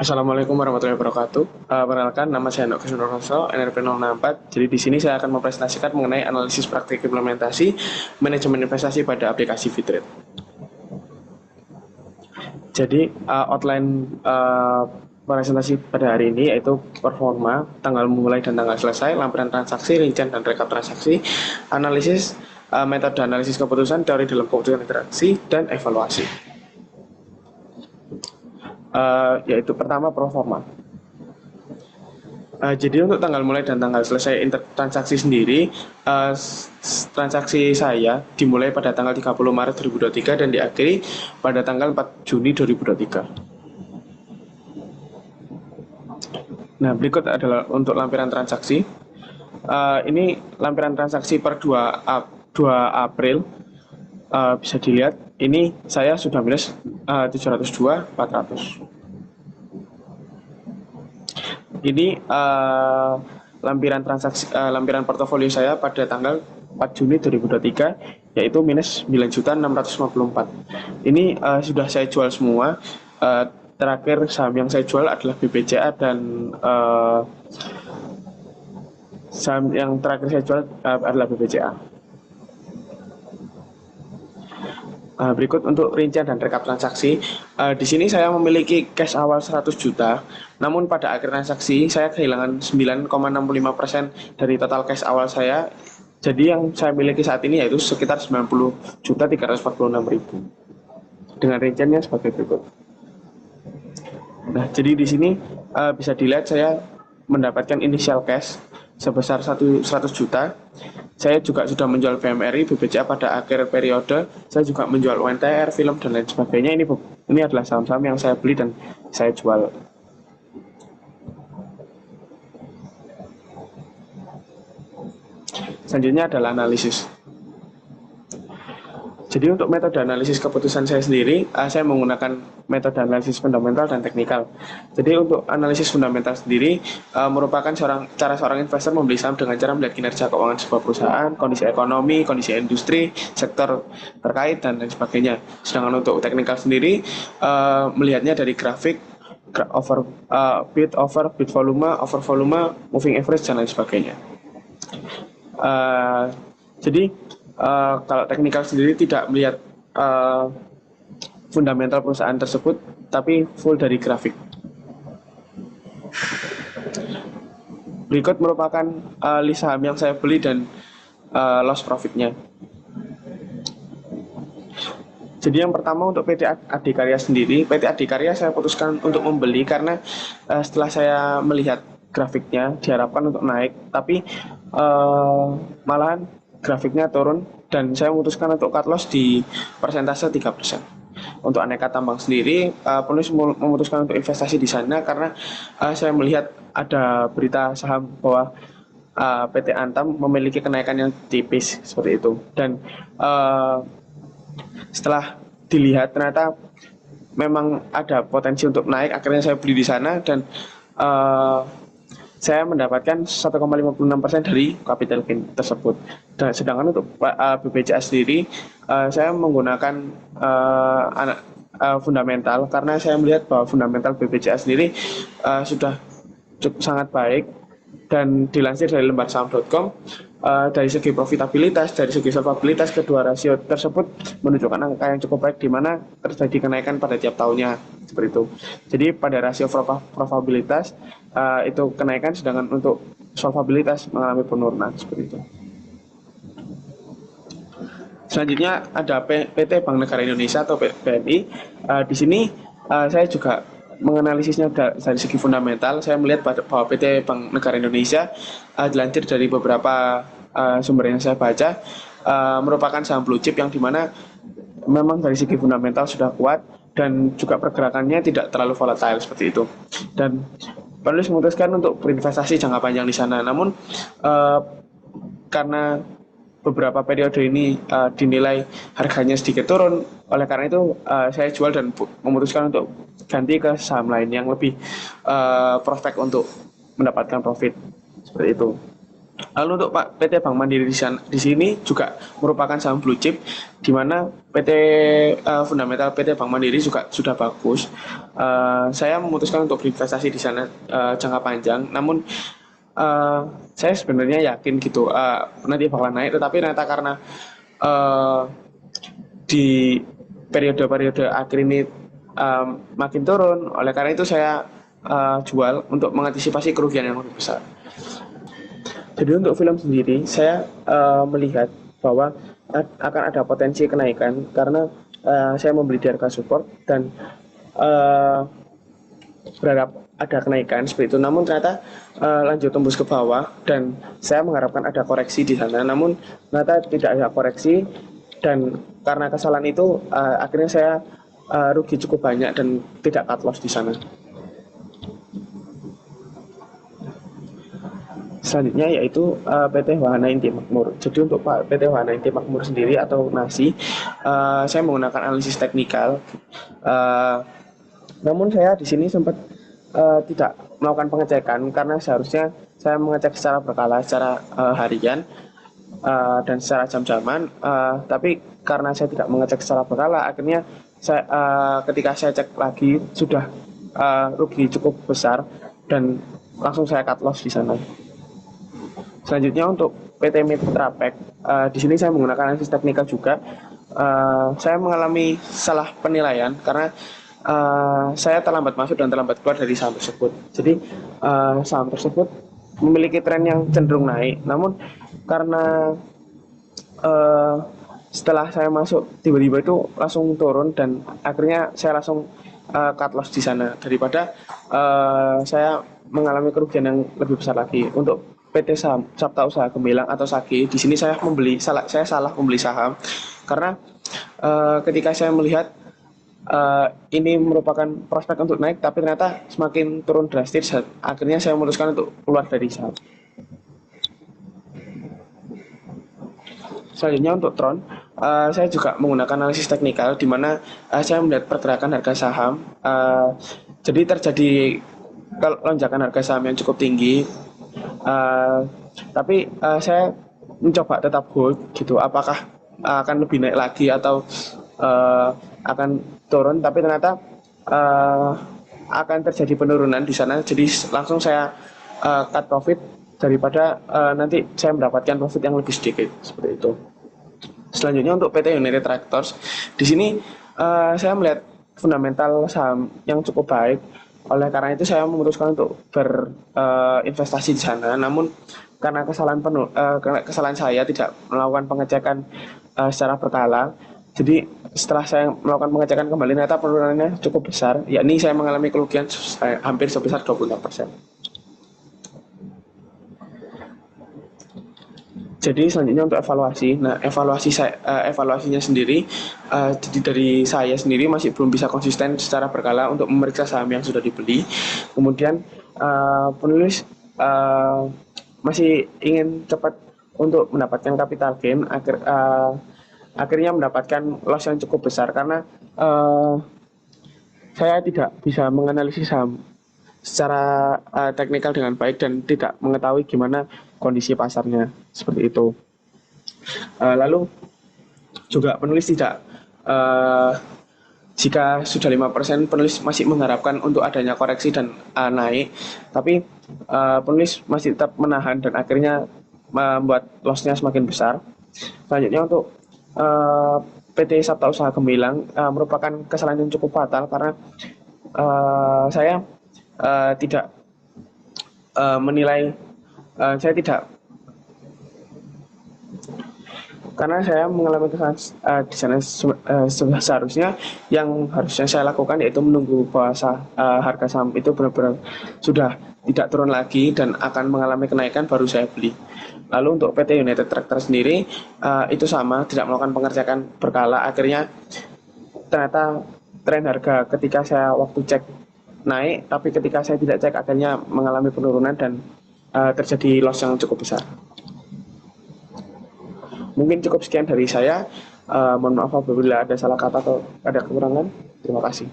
Assalamualaikum warahmatullahi wabarakatuh. Perkenalkan, nama saya Hendro Krisnoroso, NRP 064. Jadi di sini saya akan mempresentasikan mengenai analisis praktik implementasi manajemen investasi pada aplikasi Fitrade. Jadi outline presentasi pada hari ini yaitu performa, tanggal mulai dan tanggal selesai, lampiran transaksi, rincian dan rekap transaksi, analisis, metode analisis keputusan, teori dalam keputusan interaksi, dan evaluasi. Yaitu pertama performa. Jadi untuk tanggal mulai dan tanggal selesai transaksi sendiri, transaksi saya dimulai pada tanggal 30 Maret 2023 dan diakhiri pada tanggal 4 Juni 2023. Nah, berikut adalah untuk lampiran transaksi. Ini lampiran transaksi per 2 April. Bisa dilihat, ini saya sudah minus 702.400. Ini lampiran transaksi lampiran portofolio saya pada tanggal 4 Juni 2023 yaitu minus 9.654. Ini sudah saya jual semua. Terakhir saham yang saya jual adalah BBCA dan saham yang terakhir saya jual adalah BBCA. Berikut untuk rincian dan rekap transaksi. Di sini saya memiliki cash awal 100 juta, namun pada akhir transaksi saya kehilangan 9,65% dari total cash awal saya. Jadi yang saya miliki saat ini yaitu sekitar 90.346.000. Dengan rinciannya sebagai berikut. Nah, jadi di sini bisa dilihat saya mendapatkan initial cash sebesar 100 juta. Saya juga sudah menjual BMRI, BBCA pada akhir periode. Saya juga menjual UNTR, film, dan lain sebagainya. Ini adalah saham-saham yang saya beli dan saya jual. Selanjutnya adalah analisis. Jadi untuk metode analisis keputusan saya sendiri, saya menggunakan metode analisis fundamental dan teknikal. Jadi untuk analisis fundamental sendiri merupakan cara seorang investor membeli saham dengan cara melihat kinerja keuangan sebuah perusahaan, kondisi ekonomi, kondisi industri, sektor terkait, dan lain sebagainya. Sedangkan untuk teknikal sendiri melihatnya dari grafik, bid volume, over volume, moving average, dan lain sebagainya. Jadi kalau teknikal sendiri tidak melihat fundamental perusahaan tersebut, tapi full dari grafik. Berikut merupakan list saham yang saya beli dan loss profitnya. Jadi yang pertama untuk PT Adikarya sendiri, PT Adikarya saya putuskan untuk membeli karena setelah saya melihat grafiknya diharapkan untuk naik, tapi malahan grafiknya turun dan saya memutuskan untuk cut loss di persentase 3%. Untuk Aneka Tambang sendiri, penulis memutuskan untuk investasi di sana karena saya melihat ada berita saham bahwa PT Antam memiliki kenaikan yang tipis seperti itu. Dan setelah dilihat ternyata memang ada potensi untuk naik, akhirnya saya beli di sana dan saya mendapatkan 1,56% dari capital gain tersebut. Dan sedangkan untuk BBCA sendiri, saya menggunakan fundamental karena saya melihat bahwa fundamental BBCA sendiri sudah cukup sangat baik dan dilansir dari lembarsaham.com. Dari segi profitabilitas, dari segi solvabilitas, kedua rasio tersebut menunjukkan angka yang cukup baik di mana terjadi kenaikan pada tiap tahunnya seperti itu. Jadi pada rasio probabilitas itu kenaikan, sedangkan untuk solvabilitas mengalami penurunan seperti itu. Selanjutnya ada PT Bank Negara Indonesia atau BNI. Di sini saya juga menganalisisnya dari segi fundamental. Saya melihat bahwa PT Bank Negara Indonesia dilansir dari beberapa sumber yang saya baca merupakan saham blue chip yang dimana memang dari segi fundamental sudah kuat dan juga pergerakannya tidak terlalu volatile seperti itu. Dan penulis memutuskan untuk berinvestasi jangka panjang di sana. Namun karena beberapa periode ini dinilai harganya sedikit turun, oleh karena itu saya jual dan memutuskan untuk ganti ke saham lain yang lebih prospek untuk mendapatkan profit seperti itu. Lalu untuk PT Bank Mandiri di sini juga merupakan saham blue chip, di mana fundamental PT Bank Mandiri juga sudah bagus. Saya memutuskan untuk berinvestasi di sana jangka panjang. Namun saya sebenarnya yakin gitu nanti bakalan naik, tetapi ternyata karena uh, di periode-periode akhir ini makin turun. Oleh karena itu saya jual untuk mengantisipasi kerugian yang lebih besar. Jadi untuk film sendiri, saya melihat bahwa akan ada potensi kenaikan karena saya membeli di harga support dan uh, berharap ada kenaikan seperti itu. Namun ternyata lanjut tembus ke bawah dan saya mengharapkan ada koreksi di sana. Namun ternyata tidak ada koreksi dan karena kesalahan itu akhirnya saya rugi cukup banyak dan tidak cut loss di sana. Selanjutnya yaitu PT Wahana Inti Makmur. Jadi untuk PT Wahana Inti Makmur sendiri atau NASI, saya menggunakan analisis teknikal. Namun saya di sini sempat tidak melakukan pengecekan karena seharusnya saya mengecek secara berkala, secara harian dan secara jam-jaman. Tapi karena saya tidak mengecek secara berkala, akhirnya saya, ketika saya cek lagi sudah rugi cukup besar dan langsung saya cut loss di sana. Selanjutnya untuk PT Mitra Pack, di sini saya menggunakan analisis teknikal juga. Saya mengalami salah penilaian karena saya terlambat masuk dan terlambat keluar dari saham tersebut. Jadi saham tersebut memiliki tren yang cenderung naik, namun karena setelah saya masuk tiba-tiba itu langsung turun dan akhirnya saya langsung cut loss di sana daripada saya mengalami kerugian yang lebih besar lagi. Untuk PT Sabta Usaha Gemilang atau SAGE, di sini saya salah membeli saham karena ketika saya melihat ini merupakan prospek untuk naik, tapi ternyata semakin turun drastis, akhirnya saya memutuskan untuk keluar dari saham. Selanjutnya untuk Tron, saya juga menggunakan analisis teknikal, di mana saya melihat pergerakan harga saham. Jadi terjadi lonjakan harga saham yang cukup tinggi, tapi saya mencoba tetap hold gitu. Apakah akan lebih naik lagi atau akan turun? Tapi ternyata akan terjadi penurunan di sana. Jadi langsung saya cut profit daripada nanti saya mendapatkan profit yang lebih sedikit seperti itu. Selanjutnya untuk PT United Tractors, di sini saya melihat fundamental saham yang cukup baik. Oleh karena itu saya memutuskan untuk berinvestasi di sana. Namun karena kesalahan saya tidak melakukan pengecekan secara berkala, jadi setelah saya melakukan pengecekan kembali ternyata penurunannya cukup besar, yakni saya mengalami kerugian hampir sebesar 26%. Jadi selanjutnya untuk evaluasi. Nah, evaluasinya sendiri, jadi dari saya sendiri masih belum bisa konsisten secara berkala untuk memeriksa saham yang sudah dibeli. Kemudian penulis masih ingin cepat untuk mendapatkan capital gain, akhirnya mendapatkan loss yang cukup besar karena saya tidak bisa menganalisis saham secara teknikal dengan baik dan tidak mengetahui gimana kondisi pasarnya seperti itu. Lalu juga penulis tidak jika sudah 5% penulis masih mengharapkan untuk adanya koreksi dan naik, tapi penulis masih tetap menahan dan akhirnya membuat lossnya semakin besar. Selanjutnya untuk PT Sabta Usaha Gemilang merupakan kesalahan yang cukup fatal karena saya tidak menilai, saya tidak, karena saya mengalami kesalahan di sana. Seharusnya yang harusnya saya lakukan yaitu menunggu bahwa harga saham itu benar-benar sudah tidak turun lagi dan akan mengalami kenaikan baru saya beli. Lalu untuk PT United Tractor sendiri itu sama, tidak melakukan pengecekan berkala, akhirnya ternyata tren harga ketika saya waktu cek naik, tapi ketika saya tidak cek akhirnya mengalami penurunan dan terjadi loss yang cukup besar. Mungkin cukup sekian dari saya. Mohon maaf apabila ada salah kata atau ada kekurangan. Terima kasih.